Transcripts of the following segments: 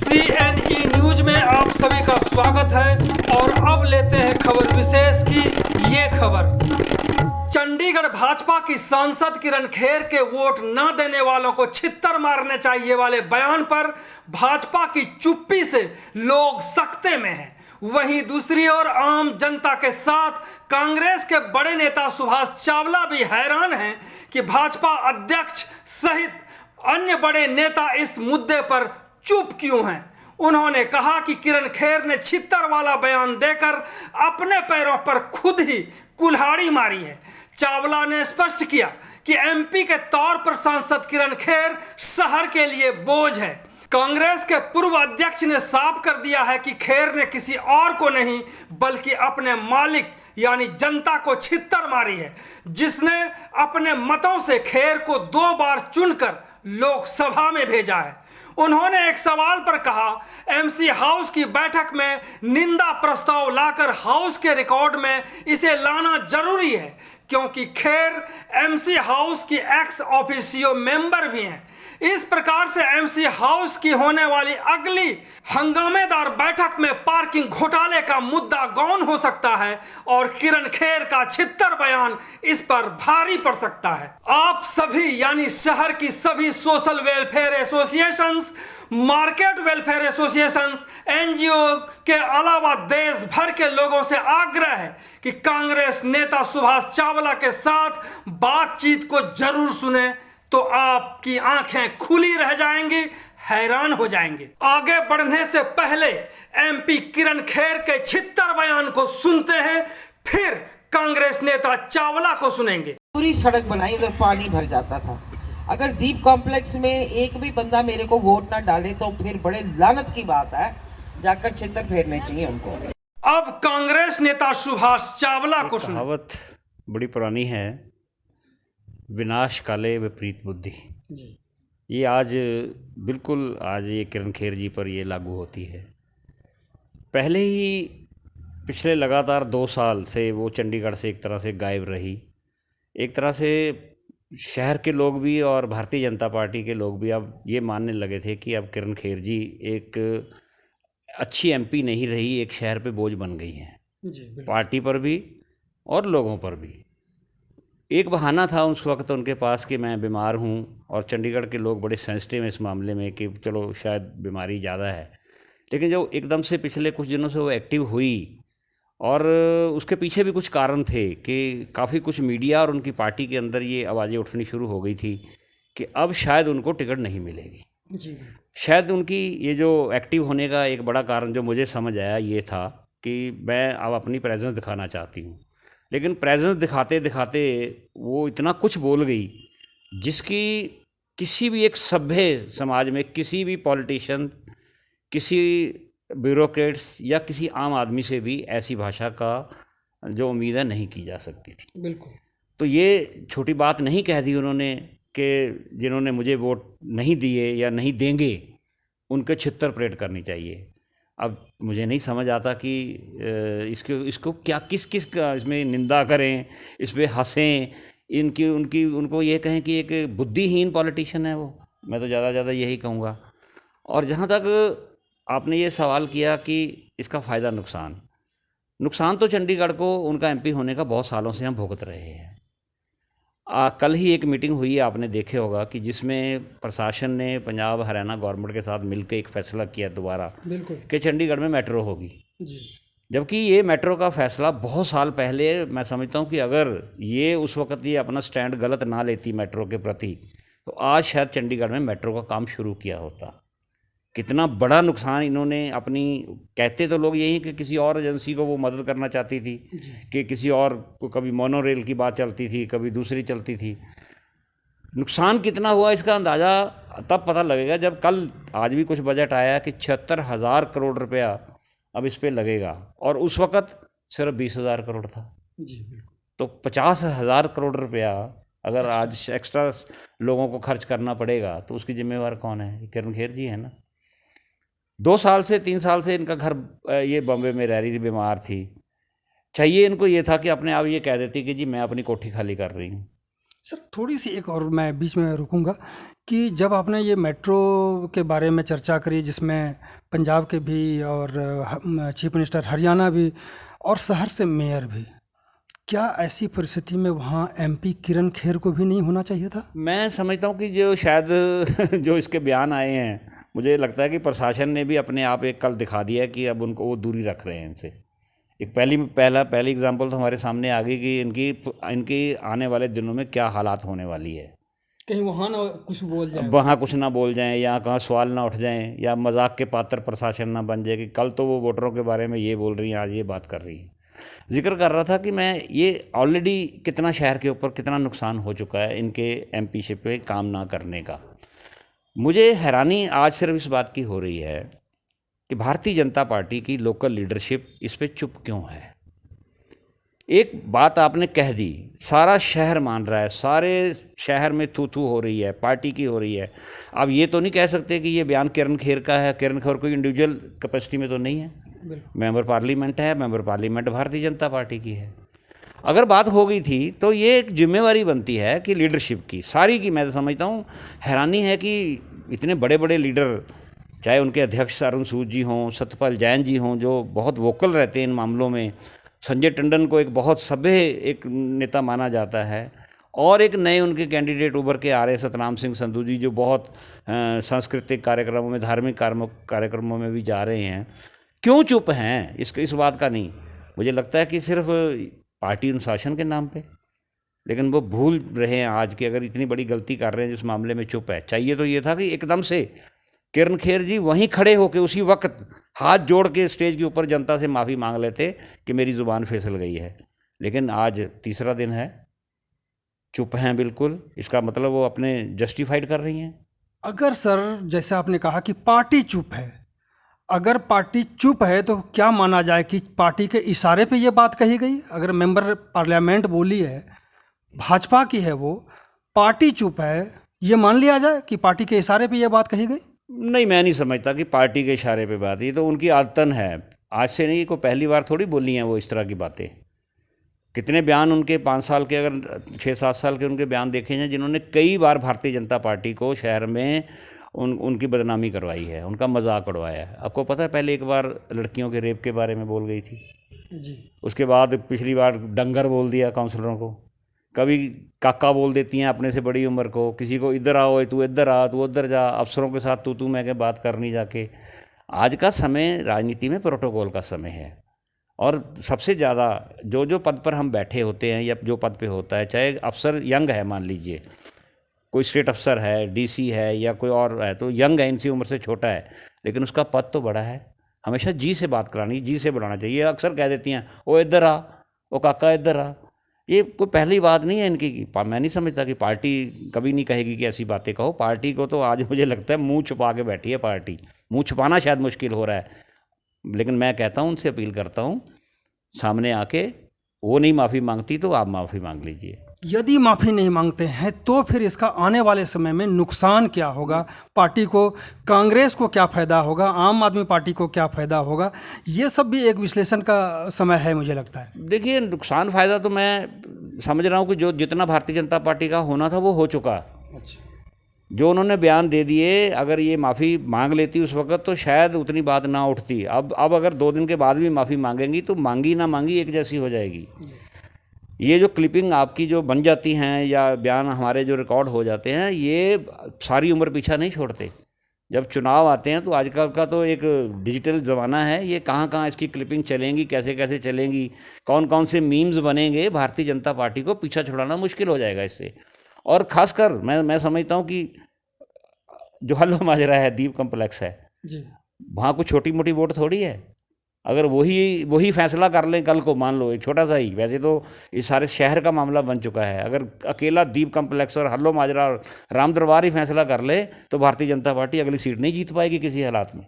CNE news में आप सभी का स्वागत है और अब लेते हैं खबर विशेष की ये खबर। चंडीगढ़ भाजपा की सांसद किरण खेर के वोट न देने वालों को छित्तर मारने चाहिए वाले बयान पर भाजपा की चुप्पी से लोग सकते में हैं। वहीं दूसरी ओर आम जनता के साथ कांग्रेस के बड़े नेता सुभाष चावला भी हैरान हैं कि भाजपा अध्यक्ष सहित अन्य बड़े नेता इस मुद्दे पर चुप क्यों हैं। उन्होंने कहा कि किरण खेर ने छित्तर वाला बयान देकर अपने पैरों पर खुद ही कुल्हाड़ी मारी है। चावला ने स्पष्ट किया कि MP के तौर पर सांसद किरण खेर शहर के लिए बोझ है। कांग्रेस के पूर्व अध्यक्ष ने साफ कर दिया है कि खेर ने किसी और को नहीं बल्कि अपने मालिक यानी जनता को छित्तर मारी है, जिसने अपने मतों से खेर को 2 बार चुनकर लोकसभा में भेजा है। उन्होंने एक सवाल पर कहा, MC हाउस की बैठक में निंदा प्रस्ताव लाकर हाउस के रिकॉर्ड में इसे लाना जरूरी है, क्योंकि खेर MC हाउस की एक्स ऑफिशियो मेंबर भी हैं। इस प्रकार से MC हाउस की होने वाली अगली हंगामेदार बैठक में पार्किंग घोटाले का मुद्दा गौन हो सकता है और किरण खेर का छित्तर बयान इस पर भारी पड़ सकता है। आप सभी यानी शहर की सभी social welfare associations, market welfare associations, NGOs के अलावा देश भर के लोगों से आग्रह है कि कांग्रेस नेता सुभाष चावला के साथ बातचीत को जरूर सुने, तो आपकी आंखें खुली रह जाएंगी, हैरान हो जाएंगे। आगे बढ़ने से पहले MP किरण खेर के छित्तर बयान को सुनते हैं, फिर कांग्रेस नेता चावला को सुनेंगे। पूरी सड़क बनाई, उधर पानी भर जाता था। अगर दीप कॉम्प्लेक्स में एक भी बंदा मेरे को वोट ना डाले तो फिर बड़े लानत की बात है, जाकर छित्तर फेरने चाहिए उनको। अब कांग्रेस नेता सुभाष चावला को सुनिए। कहावत बड़ी पुरानी है, विनाश काले विपरीत बुद्धि। ये आज बिल्कुल आज ये किरण खेर जी पर ये लागू होती है। पहले ही पिछले लगातार 2 साल से वो चंडीगढ़ से एक तरह से गायब रही। एक तरह से शहर के लोग भी और भारतीय जनता पार्टी के लोग भी अब ये मानने लगे थे कि अब किरण खेर जी एक अच्छी MP नहीं रही, एक शहर पे बोझ बन गई हैं, पार्टी पर भी और लोगों पर भी। एक बहाना था उस वक्त उनके पास कि मैं बीमार हूं और चंडीगढ़ के लोग बड़े सेंसिटिव हैं इस मामले में कि चलो शायद बीमारी ज़्यादा है। लेकिन जो एकदम से पिछले कुछ दिनों से वो एक्टिव हुई और उसके पीछे भी कुछ कारण थे कि काफ़ी कुछ मीडिया और उनकी पार्टी के अंदर ये आवाज़ें उठनी शुरू हो गई थी कि अब शायद उनको टिकट नहीं मिलेगी। शायद उनकी ये जो एक्टिव होने का एक बड़ा कारण जो मुझे समझ आया ये था कि मैं अब अपनी प्रेजेंस दिखाना चाहती हूँ। लेकिन प्रेजेंस दिखाते दिखाते वो इतना कुछ बोल गई जिसकी किसी भी एक सभ्य समाज में किसी भी पॉलिटिशियन, किसी ब्यूरोक्रेट्स या किसी आम आदमी से भी ऐसी भाषा का जो उम्मीद है नहीं की जा सकती थी। बिल्कुल। तो ये छोटी बात नहीं कह दी उन्होंने कि जिन्होंने मुझे वोट नहीं दिए या नहीं देंगे उनके छित्तर परेड करनी चाहिए। अब मुझे नहीं समझ आता कि इसको क्या किस का इसमें निंदा करें, इस पर हंसें, उनको ये कहें कि एक बुद्धिहीन पॉलिटिशियन है वो। मैं तो ज़्यादा यही कहूँगा। और जहाँ तक आपने ये सवाल किया कि इसका फ़ायदा नुकसान तो चंडीगढ़ को उनका MP होने का बहुत सालों से हम भुगत रहे हैं। कल ही एक मीटिंग हुई, आपने देखे होगा कि जिसमें प्रशासन ने पंजाब हरियाणा गवर्नमेंट के साथ मिलकर एक फ़ैसला किया दोबारा कि चंडीगढ़ में मेट्रो होगी। जबकि ये मेट्रो का फ़ैसला बहुत साल पहले, मैं समझता हूँ कि अगर ये उस वक़्त ये अपना स्टैंड गलत ना लेती मेट्रो के प्रति तो आज शायद चंडीगढ़ में मेट्रो का काम शुरू किया होता। कितना बड़ा नुकसान इन्होंने अपनी, कहते तो लोग यही कि किसी और एजेंसी को वो मदद करना चाहती थी कि किसी और को, कभी मोनो रेल की बात चलती थी, कभी दूसरी चलती थी। नुकसान कितना हुआ इसका अंदाज़ा तब पता लगेगा जब कल आज भी कुछ बजट आया कि 76,000 करोड़ रुपया अब इस पर लगेगा और उस वक़्त सिर्फ 20,000 करोड़ था। तो 50,000 करोड़ रुपया अगर आज एक्स्ट्रा लोगों को खर्च करना पड़ेगा तो उसकी जिम्मेवार कौन है? किरण खेर जी है ना। 2 साल से 3 साल से इनका घर ये बॉम्बे में रह रही थी, बीमार थी। चाहिए इनको ये था कि अपने आप ये कह देती कि जी मैं अपनी कोठी खाली कर रही हूँ। सर थोड़ी सी एक और मैं बीच में रुकूंगा कि जब आपने ये मेट्रो के बारे में चर्चा करी, जिसमें पंजाब के भी और चीफ मिनिस्टर हरियाणा भी और शहर से मेयर भी, क्या ऐसी परिस्थिति में वहाँ एमपी किरण खेर को भी नहीं होना चाहिए था? मैं समझता हूँ कि जो शायद जो इसके बयान आए हैं, मुझे लगता है कि प्रशासन ने भी अपने आप एक कल दिखा दिया है कि अब उनको वो दूरी रख रहे हैं इनसे। एक पहली एग्जांपल तो हमारे सामने आ गई कि इनकी आने वाले दिनों में क्या हालात होने वाली है। कहीं वहाँ ना कुछ बोल जाए, वहाँ कुछ ना बोल जाएं, या कहाँ सवाल ना उठ जाएं, या मजाक के पात्र प्रशासन ना बन जाए कि कल तो वो वोटरों के बारे में ये बोल रही हैं, आज ये बात कर रही हैं। जिक्र कर रहा था कि मैं ये ऑलरेडी कितना शहर के ऊपर कितना नुकसान हो चुका है इनके एमपीशिप पे काम ना करने का। मुझे हैरानी आज सिर्फ इस बात की हो रही है कि भारतीय जनता पार्टी की लोकल लीडरशिप इस पे चुप क्यों है। एक बात आपने कह दी, सारा शहर मान रहा है, सारे शहर में थू थू हो रही है, पार्टी की हो रही है। अब ये तो नहीं कह सकते कि ये बयान किरण खेर का है। किरण खेर कोई इंडिविजुअल कैपेसिटी में तो नहीं है, मेंबर पार्लियामेंट है, member parliament Bharatiya Janata party की है। अगर बात हो गई थी तो ये एक जिम्मेवारी बनती है कि लीडरशिप की सारी की, मैं तो समझता हूँ हैरानी है कि इतने बड़े बड़े लीडर, चाहे उनके अध्यक्ष अरुण सूद जी हों, सत्यपाल जैन जी हों, जो बहुत वोकल रहते हैं इन मामलों में, संजय टंडन को एक बहुत सभ्य एक नेता माना जाता है, और एक नए उनके कैंडिडेट उभर के आ रहे हैं सतनाम सिंह संधू जी, जो बहुत सांस्कृतिक कार्यक्रमों में, धार्मिक कार्यक्रमों में भी जा रहे हैं। क्यों चुप हैं इस बात का नहीं, मुझे लगता है कि सिर्फ पार्टी अनुशासन के नाम पे, लेकिन वो भूल रहे हैं आज कि अगर इतनी बड़ी गलती कर रहे हैं जिस मामले में चुप है। चाहिए तो ये था कि एकदम से किरण खेर जी वहीं खड़े होकर उसी वक्त हाथ जोड़ के स्टेज के ऊपर जनता से माफ़ी मांग लेते कि मेरी ज़ुबान फिसल गई है। लेकिन आज तीसरा दिन है, चुप हैं बिल्कुल। इसका मतलब वो अपने जस्टिफाइड कर रही हैं। अगर सर जैसे आपने कहा कि पार्टी चुप है, अगर पार्टी चुप है तो क्या माना जाए कि पार्टी के इशारे पे ये बात कही गई? अगर मेंबर पार्लियामेंट बोली है, भाजपा की है वो, पार्टी चुप है, ये मान लिया जाए कि पार्टी के इशारे पे ये बात कही गई? नहीं, मैं नहीं समझता कि पार्टी के इशारे पे बात, ये तो उनकी आदतन है। आज से नहीं, को पहली बार थोड़ी बोली हैं वो इस तरह की बातें। कितने बयान उनके 5 साल के, अगर 6-7 साल के उनके बयान देखे हैं, जिन्होंने कई बार भारतीय जनता पार्टी को शहर में उनकी बदनामी करवाई है, उनका मजाक उड़वाया है। आपको पता है पहले एक बार लड़कियों के रेप के बारे में बोल गई थी जी, उसके बाद पिछली बार डंगर बोल दिया काउंसलरों को, कभी काका बोल देती हैं अपने से बड़ी उम्र को, किसी को इधर आओ, तू इधर आ, तू उधर जा, अफसरों के साथ तू मैं के बात करनी जाके। आज का समय राजनीति में प्रोटोकॉल का समय है, और सबसे ज़्यादा जो पद पर हम बैठे होते हैं या जो पद पे होता है, चाहे अफसर यंग है, मान लीजिए कोई स्टेट अफसर है, डीसी है या कोई और है, तो यंग है, इनसी उम्र से छोटा है, लेकिन उसका पद तो बड़ा है। हमेशा जी से बात करानी, जी से बुलाना चाहिए। अक्सर कह देती हैं ओ इधर आ, ओ काका इधर आ। ये कोई पहली बात नहीं है इनकी। मैं नहीं समझता कि पार्टी कभी नहीं कहेगी कि ऐसी बातें कहो। पार्टी को तो आज मुझे लगता है मुंह छुपा के बैठी है पार्टी। मुंह छुपाना शायद मुश्किल हो रहा है, लेकिन मैं कहता हूँ, उनसे अपील करता हूँ, सामने आके, वो नहीं माफ़ी मांगती तो आप माफ़ी मांग लीजिए। यदि माफ़ी नहीं मांगते हैं तो फिर इसका आने वाले समय में नुकसान क्या होगा? पार्टी को, कांग्रेस को क्या फ़ायदा होगा? आम आदमी पार्टी को क्या फ़ायदा होगा? ये सब भी एक विश्लेषण का समय है, मुझे लगता है। देखिए, नुकसान फ़ायदा तो मैं समझ रहा हूँ कि जो जितना भारतीय जनता पार्टी का होना था वो हो चुका। अच्छा, जो उन्होंने बयान दे दिए, अगर ये माफ़ी मांग लेती उस वक्त तो शायद उतनी बात ना उठती। अब अगर 2 दिन के बाद भी माफ़ी मांगेंगी तो मांगी ना मांगी एक जैसी हो जाएगी। ये जो क्लिपिंग आपकी जो बन जाती हैं या बयान हमारे जो रिकॉर्ड हो जाते हैं, ये सारी उम्र पीछा नहीं छोड़ते। जब चुनाव आते हैं तो आजकल का तो एक डिजिटल ज़माना है, ये कहाँ कहाँ इसकी क्लिपिंग चलेंगी, कैसे कैसे चलेंगी, कौन कौन से मीम्स बनेंगे, भारतीय जनता पार्टी को पीछा छुड़ाना मुश्किल हो जाएगा इससे। और ख़ासकर मैं समझता हूँ कि जो हल्ला माजरा है, दीप कम्प्लेक्स है जी, वहाँ कोई छोटी मोटी वोट थोड़ी है। अगर वही फैसला कर लें कल को, मान लो एक छोटा सा ही, वैसे तो इस सारे शहर का मामला बन चुका है, अगर अकेला दीप कम्प्लेक्स और हल्लो माजरा और राम दरबार ही फैसला कर ले तो भारतीय जनता पार्टी अगली सीट नहीं जीत पाएगी किसी हालात में।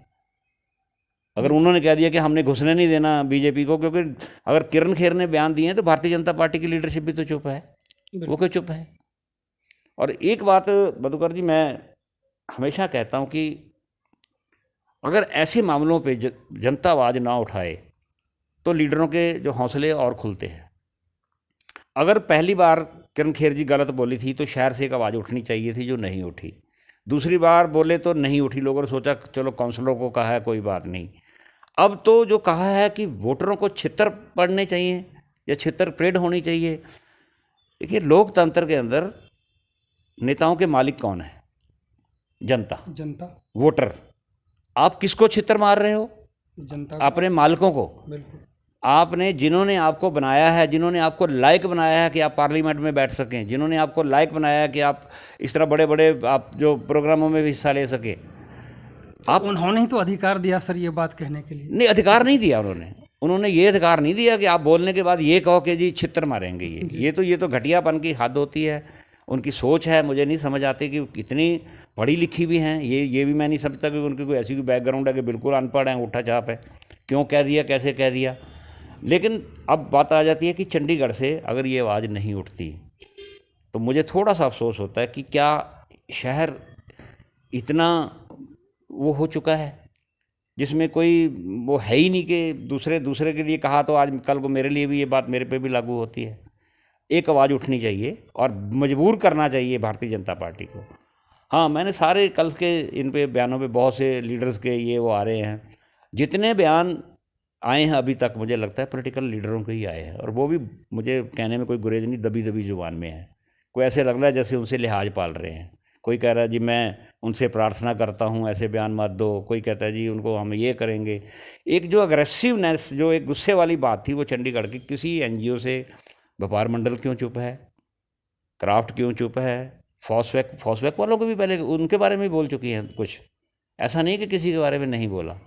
अगर उन्होंने कह दिया कि हमने घुसने नहीं देना बीजेपी को, क्योंकि अगर किरण खेर ने बयान दिए हैं तो भारतीय जनता पार्टी की लीडरशिप भी तो चुप है, वो क्यों चुप है। और एक बात मधुकर जी, मैं हमेशा कहता हूँ कि अगर ऐसे मामलों पे जनता आवाज़ ना उठाए तो लीडरों के जो हौसले और खुलते हैं। अगर पहली बार किरण खेर जी गलत बोली थी तो शहर से एक आवाज़ उठनी चाहिए थी जो नहीं उठी। दूसरी बार बोले तो नहीं उठी, लोगों ने सोचा चलो काउंसलरों को कहा है कोई बात नहीं। अब तो जो कहा है कि वोटरों को छितर पड़ने चाहिए या छितर परेड होनी चाहिए। देखिए, लोकतंत्र के अंदर नेताओं के मालिक कौन है? जनता, वोटर। आप किसको छितर मार रहे हो? जनता, अपने मालिकों को। बिल्कुल। आपने, जिन्होंने आपको बनाया है, जिन्होंने आपको लायक बनाया है कि आप पार्लियामेंट में बैठ सकें, जिन्होंने आपको लायक बनाया है कि आप इस तरह बड़े बड़े आप जो प्रोग्रामों में भी हिस्सा ले सकें, आप उन्होंने ही तो अधिकार दिया सर ये बात कहने के लिए। नहीं, अधिकार नहीं दिया उन्होंने ये अधिकार नहीं दिया कि आप बोलने के बाद ये कहो कि जी छितर मारेंगे। ये तो घटियापन की हद होती है, उनकी सोच है। मुझे नहीं समझ आती कि कितनी पढ़ी लिखी भी हैं। ये भी मैं नहीं समझता कि उनकी कोई ऐसी कोई बैकग्राउंड है कि बिल्कुल अनपढ़ हैं, उठा छाप है, क्यों कह दिया, कैसे कह दिया। लेकिन अब बात आ जाती है कि चंडीगढ़ से अगर ये आवाज़ नहीं उठती तो मुझे थोड़ा सा अफसोस होता है कि क्या शहर इतना वो हो चुका है जिसमें कोई वो है ही नहीं कि दूसरे के लिए कहा तो आज कल को मेरे लिए भी ये बात मेरे पे भी लागू होती है। एक आवाज़ उठनी चाहिए और मजबूर करना चाहिए भारतीय जनता पार्टी को। हाँ, मैंने सारे कल के इन पे बयानों पे बहुत से लीडर्स के ये वो आ रहे हैं, जितने बयान आए हैं अभी तक मुझे लगता है पॉलिटिकल लीडरों के ही आए हैं, और वो भी मुझे कहने में कोई गुरेज नहीं, दबी दबी जुबान में है। कोई ऐसे लग रहा है जैसे उनसे लिहाज पाल रहे हैं। कोई कह रहा है जी मैं उनसे प्रार्थना करता हूँ ऐसे बयान मत दो, कोई कहता है जी उनको हम ये करेंगे। एक जो अग्रेसिवनेस, जो एक गुस्से वाली बात थी वो चंडीगढ़ की किसी एनजीओ से, व्यापार मंडल क्यों चुप है, क्राफ्ट क्यों चुप है, फॉस्वैक वालों को भी पहले उनके बारे में बोल चुकी हैं कुछ, ऐसा नहीं कि किसी के बारे में नहीं बोला।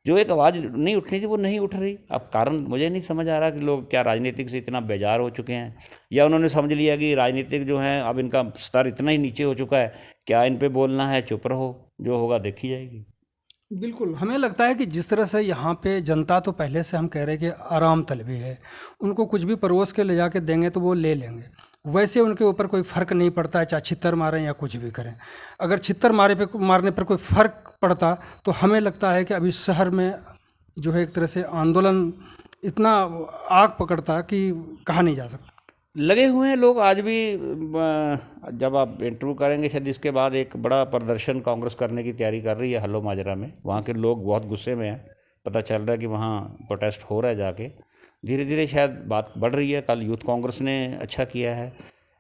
जो एक आवाज़ नहीं उठनी थी वो नहीं उठ रही। अब कारण मुझे नहीं समझ आ रहा कि लोग क्या राजनीतिक से इतना बेजार हो चुके हैं, या उन्होंने समझ लिया कि राजनीतिक जो हैं अब इनका स्तर इतना ही नीचे हो चुका है, क्या इन पे बोलना है, चुप रहो, जो होगा देखी जाएगी। बिल्कुल, हमें लगता है कि जिस तरह से यहाँ पे जनता तो पहले से हम कह रहे हैं कि आराम तलबी है, उनको कुछ भी परोस के ले जाके देंगे तो वो ले लेंगे। वैसे उनके ऊपर कोई फ़र्क नहीं पड़ता है, चाहे छित्तर मारें या कुछ भी करें। अगर छित्तर मारने पर कोई फ़र्क पड़ता तो हमें लगता है कि अभी शहर में जो है एक तरह से आंदोलन इतना आग पकड़ता कि कहा नहीं जा सकता। लगे हुए हैं लोग आज भी। जब आप इंटरव्यू करेंगे शायद इसके बाद, एक बड़ा प्रदर्शन कांग्रेस करने की तैयारी कर रही है हल्लो माजरा में। वहाँ के लोग बहुत गुस्से में हैं, पता चल रहा है कि वहाँ प्रोटेस्ट हो रहा है जाके। धीरे धीरे शायद बात बढ़ रही है। कल यूथ कांग्रेस ने अच्छा किया है,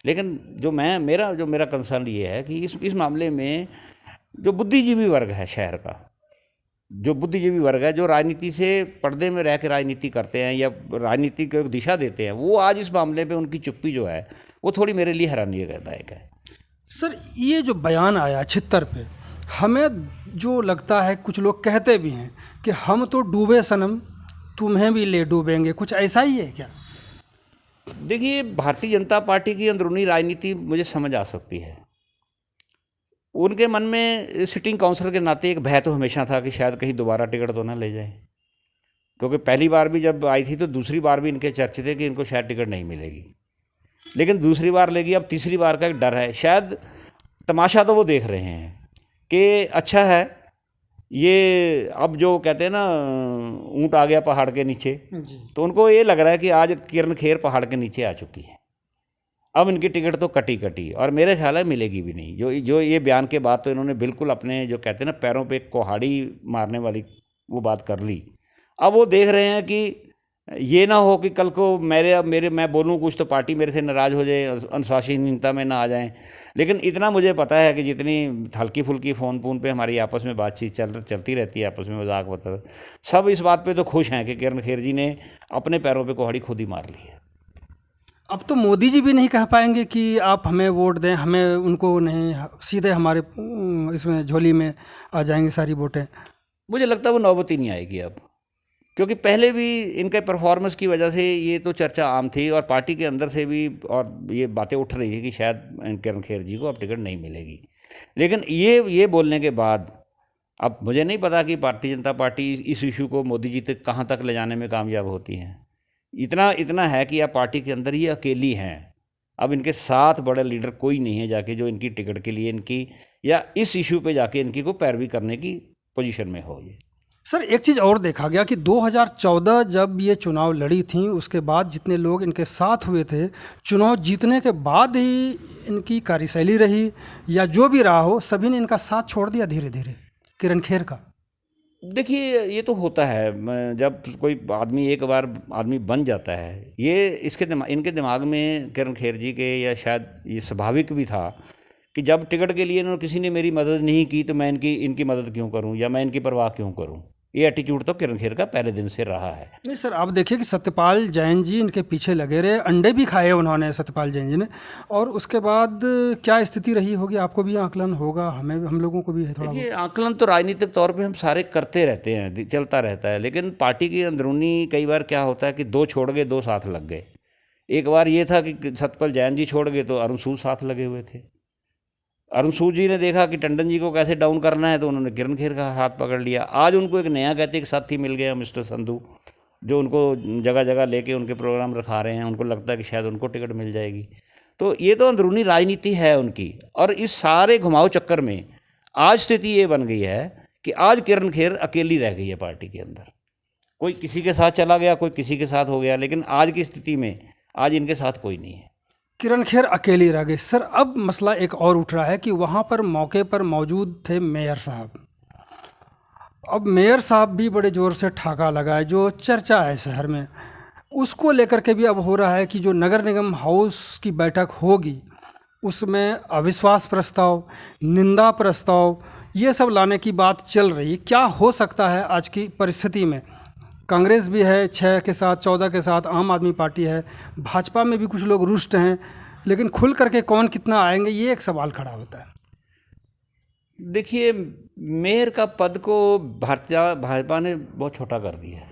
लेकिन जो मेरा कंसर्न ये है कि इस मामले में जो बुद्धिजीवी वर्ग है शहर का, जो बुद्धिजीवी वर्ग है, जो राजनीति से पर्दे में रह के राजनीति करते हैं या राजनीति को दिशा देते हैं, वो आज इस मामले पे उनकी चुप्पी जो है वो थोड़ी मेरे लिए हैरानीदायक है। सर, ये जो बयान आया छित्तर पे, हमें जो लगता है, कुछ लोग कहते भी हैं कि हम तो डूबे सनम, तुम्हें भी ले डूबेंगे, कुछ ऐसा ही है क्या? देखिए, भारतीय जनता पार्टी की अंदरूनी राजनीति मुझे समझ आ सकती है। उनके मन में सिटिंग काउंसिलर के नाते एक भय तो हमेशा था कि शायद कहीं दोबारा टिकट तो ना ले जाए, क्योंकि पहली बार भी जब आई थी तो दूसरी बार भी इनके चर्चे थे कि इनको शायद टिकट नहीं मिलेगी, लेकिन दूसरी बार लेगी। अब तीसरी बार का एक डर है। शायद तमाशा तो वो देख रहे हैं कि अच्छा है, ये अब जो कहते हैं ना ऊँट आ गया पहाड़ के नीचे, तो उनको ये लग रहा है कि आज किरण खेर पहाड़ के नीचे आ चुकी है, अब इनकी टिकट तो कटी, और मेरे ख्याल है मिलेगी भी नहीं। जो ये बयान के बाद तो इन्होंने बिल्कुल अपने जो कहते हैं ना पैरों पे कुहाड़ी मारने वाली वो बात कर ली। अब वो देख रहे हैं कि ये ना हो कि कल को मैं बोलूँ कुछ तो पार्टी मेरे से नाराज़ हो जाए, अनुशासनहीनता में ना आ जाएं। लेकिन इतना मुझे पता है कि जितनी हल्की फुल्की फ़ोन पे हमारी आपस में बातचीत चलती रहती है, आपस में मजाक वगैरह, सब इस बात पे तो खुश हैं कि किरण खेर जी ने अपने पैरों पे कुहाड़ी खुद ही मार ली है। अब तो मोदी जी भी नहीं कह पाएंगे कि आप हमें वोट दें, हमें उनको नहीं, सीधे हमारे इसमें झोली में आ जाएंगी सारी वोटें। मुझे लगता है वो नौबत ही नहीं आएगी अब, क्योंकि पहले भी इनके परफॉर्मेंस की वजह से ये तो चर्चा आम थी, और पार्टी के अंदर से भी और ये बातें उठ रही थी कि शायद किरण खेर जी को अब टिकट नहीं मिलेगी। लेकिन ये बोलने के बाद अब मुझे नहीं पता कि भारतीय जनता पार्टी इस इशू को मोदी जी तक कहाँ तक ले जाने में कामयाब होती है। इतना है कि अब पार्टी के अंदर ये अकेली हैं, अब इनके साथ बड़ा लीडर कोई नहीं है जाके जो इनकी टिकट के लिए इनकी या इस इशू पे जाके इनकी को पैरवी करने की पोजीशन में हो। ये सर एक चीज़ और देखा गया कि 2014 जब ये चुनाव लड़ी थी उसके बाद जितने लोग इनके साथ हुए थे, चुनाव जीतने के बाद ही इनकी कार्यशैली रही या जो भी रहा हो, सभी ने इनका साथ छोड़ दिया धीरे धीरे, किरण खेर का। देखिए ये तो होता है, जब कोई आदमी एक बार आदमी बन जाता है, ये इनके दिमाग में किरण खेर जी के, या शायद ये स्वाभाविक भी था कि जब टिकट के लिए इन्होंने किसी ने मेरी मदद नहीं की तो मैं इनकी मदद क्यों करूं, या मैं इनकी परवाह क्यों करूं। ये एटीट्यूड तो किरण खेर का पहले दिन से रहा है। नहीं सर, आप देखिए कि सत्यपाल जैन जी इनके पीछे लगे रहे, अंडे भी खाए उन्होंने सत्यपाल जैन जी ने, और उसके बाद क्या स्थिति रही होगी आपको भी आकलन होगा, हम लोगों को भी है थोड़ा। ये आकलन तो राजनीतिक तौर पे हम सारे करते रहते हैं, चलता रहता है, लेकिन पार्टी की अंदरूनी कई बार क्या होता है कि दो छोड़ गए, दो साथ लग गए। एक बार ये था कि सत्यपाल जैन जी छोड़ गए तो अरुण सूद साथ लगे हुए थे। अरुण सूद जी ने देखा कि टंडन जी को कैसे डाउन करना है तो उन्होंने किरण खेर का हाथ पकड़ लिया। आज उनको एक नया कहते एक साथी मिल गया, मिस्टर संधू, जो उनको जगह जगह लेके उनके प्रोग्राम रखा रहे हैं। उनको लगता है कि शायद उनको टिकट मिल जाएगी। तो ये तो अंदरूनी राजनीति है उनकी। और इस सारे घुमाव चक्कर में आज स्थिति ये बन गई है कि आज किरण खेर अकेली रह गई है पार्टी के अंदर। कोई किसी के साथ चला गया, कोई किसी के साथ हो गया, लेकिन आज की स्थिति में आज इनके साथ कोई नहीं है। किरण खेर अकेली रह गई। सर अब मसला एक और उठ रहा है कि वहाँ पर मौके पर मौजूद थे मेयर साहब। अब मेयर साहब भी बड़े ज़ोर से ठाका लगाए, जो चर्चा है शहर में, उसको लेकर के भी अब हो रहा है कि जो नगर निगम हाउस की बैठक होगी उसमें अविश्वास प्रस्ताव, निंदा प्रस्ताव, ये सब लाने की बात चल रही। क्या हो सकता है आज की परिस्थिति में? कांग्रेस भी है 6 के साथ, 14 के साथ, आम आदमी पार्टी है, भाजपा में भी कुछ लोग रुष्ट हैं, लेकिन खुल करके कौन कितना आएंगे, ये एक सवाल खड़ा होता है। देखिए, मेयर का पद को भाजपा ने बहुत छोटा कर दिया है।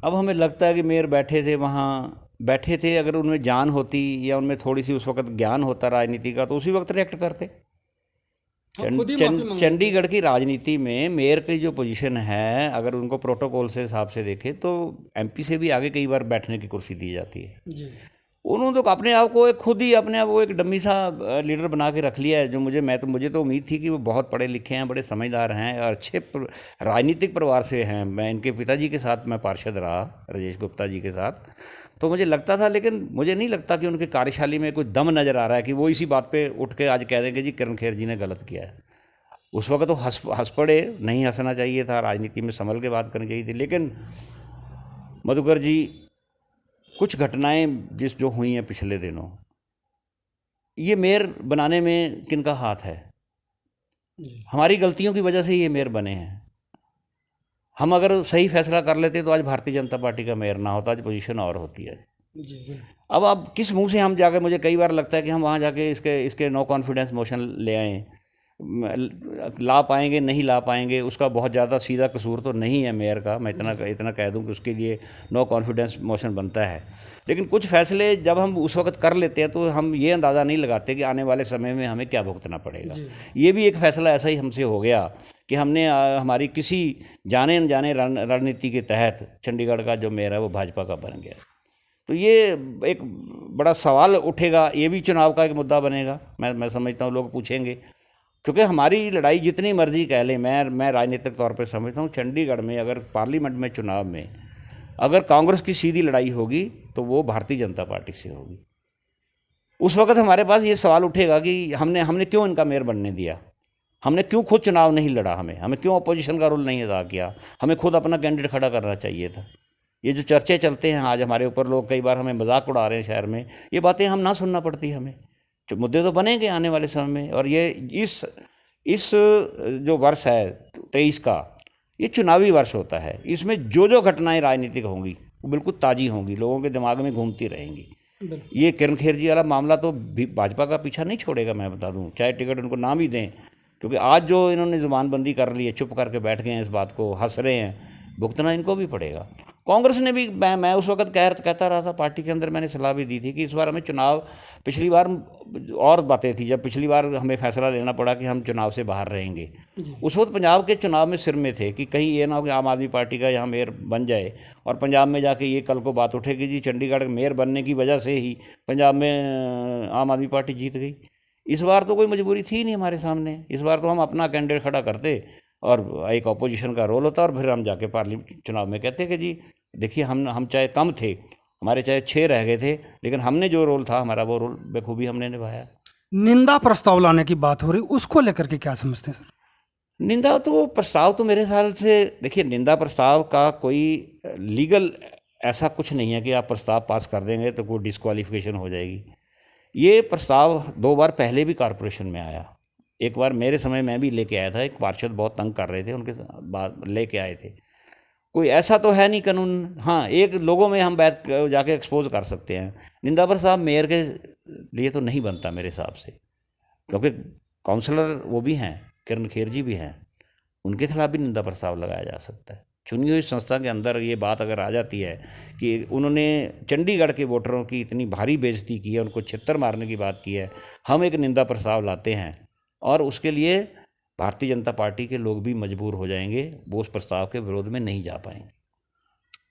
अब हमें लगता है कि मेयर बैठे थे, अगर उनमें जान होती या उनमें थोड़ी सी उस वक्त ज्ञान होता राजनीति का तो उसी वक्त रिएक्ट करते। चंडीगढ़ की राजनीति में मेयर की जो पोजीशन है, अगर उनको प्रोटोकॉल से हिसाब से देखें तो एमपी से भी आगे कई बार बैठने की कुर्सी दी जाती है जी। उन्होंने तो अपने आप को खुद ही अपने आप को एक डम्मी सा लीडर बना के रख लिया है। जो मुझे तो उम्मीद थी कि वो बहुत पढ़े लिखे हैं, बड़े समझदार हैं और अच्छे राजनीतिक परिवार से हैं। मैं इनके पिताजी के साथ मैं पार्षद रहा, राजेश गुप्ता जी के साथ, तो मुझे लगता था, लेकिन मुझे नहीं लगता कि उनके कार्यशाली में कोई दम नज़र आ रहा है कि वो इसी बात पे उठ के आज कह देंगे जी किरण खेर जी ने गलत किया है। उस वक्त तो हंस पड़े, नहीं हंसना चाहिए था, राजनीति में संभल के बात करनी चाहिए थी। लेकिन मधुकर जी, कुछ घटनाएं जो हुई हैं पिछले दिनों, ये मेयर बनाने में किनका हाथ है? हमारी गलतियों की वजह से ये मेयर बने हैं। हम अगर सही फैसला कर लेते तो आज भारतीय जनता पार्टी का मेयर ना होता, आज पोजीशन और होती है जी। अब किस मुंह से हम जाके, मुझे कई बार लगता है कि हम वहाँ जाके इसके नो कॉन्फिडेंस मोशन ले आएँ, ला पाएंगे नहीं ला पाएंगे, उसका बहुत ज़्यादा सीधा कसूर तो नहीं है मेयर का। मैं इतना कह दूं कि उसके लिए नो कॉन्फिडेंस मोशन बनता है। लेकिन कुछ फैसले जब हम उस वक्त कर लेते हैं तो हम ये अंदाज़ा नहीं लगाते कि आने वाले समय में हमें क्या भुगतना पड़ेगा। ये भी एक फ़ैसला ऐसा ही हमसे हो गया कि हमने हमारी किसी जाने अनजाने रणनीति के तहत चंडीगढ़ का जो मेयर है वो भाजपा का बन गया। तो ये एक बड़ा सवाल उठेगा, ये भी चुनाव का एक मुद्दा बनेगा। मैं समझता हूँ लोग पूछेंगे, क्योंकि हमारी लड़ाई जितनी मर्जी कह लें, मैं राजनीतिक तौर पे समझता हूँ चंडीगढ़ में अगर पार्लियामेंट में चुनाव में अगर कांग्रेस की सीधी लड़ाई होगी तो वो भारतीय जनता पार्टी से होगी। उस वक्त हमारे पास ये सवाल उठेगा कि हमने क्यों इनका मेयर बनने दिया, हमने क्यों खुद चुनाव नहीं लड़ा, हमें क्यों अपोजिशन का रोल नहीं अदा किया, हमें खुद अपना कैंडिडेट खड़ा करना चाहिए था। ये जो चर्चे चलते हैं आज हमारे ऊपर, लोग कई बार हमें मजाक उड़ा रहे हैं शहर में, ये बातें हम ना सुनना पड़ती हमें। जो मुद्दे तो बनेंगे आने वाले समय में, और ये इस जो वर्ष है 23 का, ये चुनावी वर्ष होता है। इसमें जो घटनाएं राजनीतिक होंगी वो बिल्कुल ताज़ी होंगी, लोगों के दिमाग में घूमती रहेंगी। ये किरण खेर जी वाला मामला तो भाजपा का पीछा नहीं छोड़ेगा, मैं बता दूं, चाहे टिकट उनको ना भी दें, क्योंकि आज जो इन्होंने ज़ुबानबंदी कर ली है, चुप करके बैठ गए हैं, इस बात को हंस रहे हैं, भुगतना इनको भी पड़ेगा। कांग्रेस ने भी, मैं उस वक्त कहता रहा था, पार्टी के अंदर मैंने सलाह भी दी थी कि इस बार हमें चुनाव, पिछली बार और बातें थी, जब पिछली बार हमें फैसला लेना पड़ा कि हम चुनाव से बाहर रहेंगे, उस वक्त पंजाब के चुनाव में सिर में थे कि कहीं ये ना हो कि आम आदमी पार्टी का यहाँ मेयर बन जाए और पंजाब में जाके ये कल को बात उठे कि जी चंडीगढ़ मेयर बनने की वजह से ही पंजाब में आम आदमी पार्टी जीत गई। इस बार तो कोई मजबूरी थी नहीं हमारे सामने, इस बार तो हम अपना कैंडिडेट खड़ा करते और एक ऑपोजिशन का रोल होता है, और फिर हम जाके पार्लियामेंट चुनाव में कहते हैं कि जी देखिए हम चाहे कम थे, हमारे चाहे 6 रह गए थे, लेकिन हमने जो रोल था हमारा वो रोल बखूबी हमने निभाया। निंदा प्रस्ताव लाने की बात हो रही, उसको लेकर के क्या समझते हैं सर? निंदा तो प्रस्ताव तो मेरे ख्याल से देखिए, निंदा प्रस्ताव का कोई लीगल ऐसा कुछ नहीं है कि आप प्रस्ताव पास कर देंगे तो कोई डिस्क्वालिफिकेशन हो जाएगी। ये प्रस्ताव 2 बार पहले भी कॉरपोरेशन में आया। एक बार मेरे समय में भी लेके आया था, एक पार्षद बहुत तंग कर रहे थे, उनके बाद लेके आए थे। कोई ऐसा तो है नहीं कानून, हाँ एक लोगों में हम बात जाके एक्सपोज कर सकते हैं। निंदा प्रस्ताव मेयर के लिए तो नहीं बनता मेरे हिसाब से, क्योंकि काउंसलर वो भी हैं, किरण खेर जी भी हैं, उनके खिलाफ भी निंदा प्रस्ताव लगाया जा सकता है। चुनी हुई संस्था के अंदर ये बात अगर आ जाती है कि उन्होंने चंडीगढ़ के वोटरों की इतनी भारी बेइज्जती की है, उनको छित्तर मारने की बात की है, हम एक निंदा प्रस्ताव लाते हैं और उसके लिए भारतीय जनता पार्टी के लोग भी मजबूर हो जाएंगे, वो उस प्रस्ताव के विरोध में नहीं जा पाएंगे।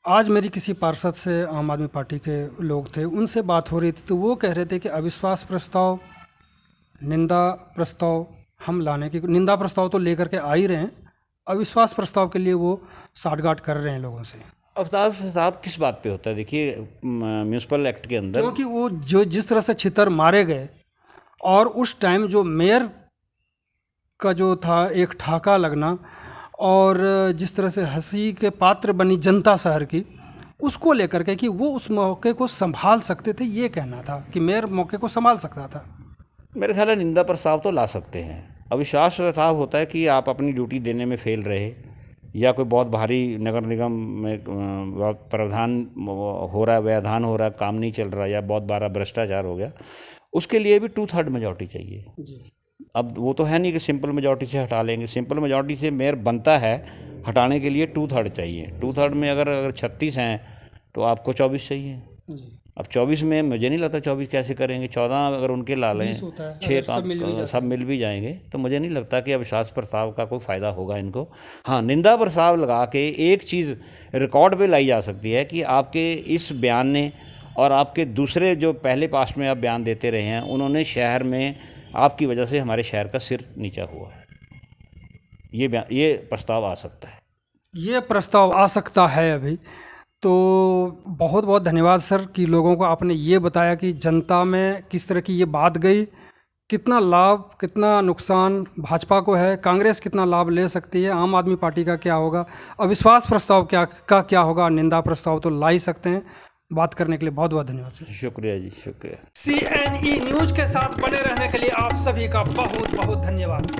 आज मेरी किसी पार्षद से, आम आदमी पार्टी के लोग थे, उनसे बात हो रही थी, तो वो कह रहे थे कि अविश्वास प्रस्ताव, निंदा प्रस्ताव हम लाने की, निंदा प्रस्ताव तो लेकर के आ ही रहे हैं, अविश्वास प्रस्ताव के लिए वो साठगांठ कर रहे हैं लोगों से। अविश्वास प्रस्ताव किस बात पे होता है? देखिए म्यूनसिपल एक्ट के अंदर, क्योंकि वो जो जिस तरह से छितर मारे गए, और उस टाइम जो मेयर का जो था एक ठाका लगना, और जिस तरह से हंसी के पात्र बनी जनता शहर की, उसको लेकर के कि वो उस मौके को संभाल सकते थे, ये कहना था कि मेयर मौके को संभाल सकता था। मेरे ख्याल है निंदा प्रस्ताव तो ला सकते हैं। अविश्वास प्रस्ताव होता है कि आप अपनी ड्यूटी देने में फेल रहे, या कोई बहुत भारी नगर निगम में प्रावधान हो रहा है, व्यवधान हो रहा है, काम नहीं चल रहा, या बहुत बड़ा भ्रष्टाचार हो गया, उसके लिए भी 2/3 मेजॉरिटी चाहिए जी। अब वो तो है नहीं कि सिंपल मेजॉरिटी से हटा लेंगे। सिंपल मेजॉरिटी से मेयर बनता है, हटाने के लिए 2/3 चाहिए। 2/3 में अगर 36 हैं तो आपको 24 चाहिए। अब 24 में मुझे नहीं लगता 24 कैसे करेंगे। 14 अगर उनके ला लें, 6 काम सब मिल भी जाएंगे, तो मुझे नहीं लगता कि अविश्वास प्रस्ताव का कोई फ़ायदा होगा इनको। हाँ, निंदा प्रस्ताव लगा के एक चीज़ रिकॉर्ड पे लाई जा सकती है कि आपके इस बयान ने, और आपके दूसरे जो पहले पास्ट में आप बयान देते रहे हैं, उन्होंने शहर में आपकी वजह से हमारे शहर का सिर नीचा हुआ है। ये प्रस्ताव आ सकता है। ये प्रस्ताव आ सकता है अभी। तो बहुत बहुत धन्यवाद सर कि लोगों को आपने ये बताया कि जनता में किस तरह की ये बात गई, कितना लाभ कितना नुकसान भाजपा को है, कांग्रेस कितना लाभ ले सकती है, आम आदमी पार्टी का क्या होगा, अविश्वास प्रस्ताव क्या होगा, निंदा प्रस्ताव तो ला ही सकते हैं। बात करने के लिए बहुत बहुत धन्यवाद सर। शुक्रिया जी, शुक्रिया। CNE न्यूज़ के साथ बने रहने के लिए आप सभी का बहुत बहुत धन्यवाद।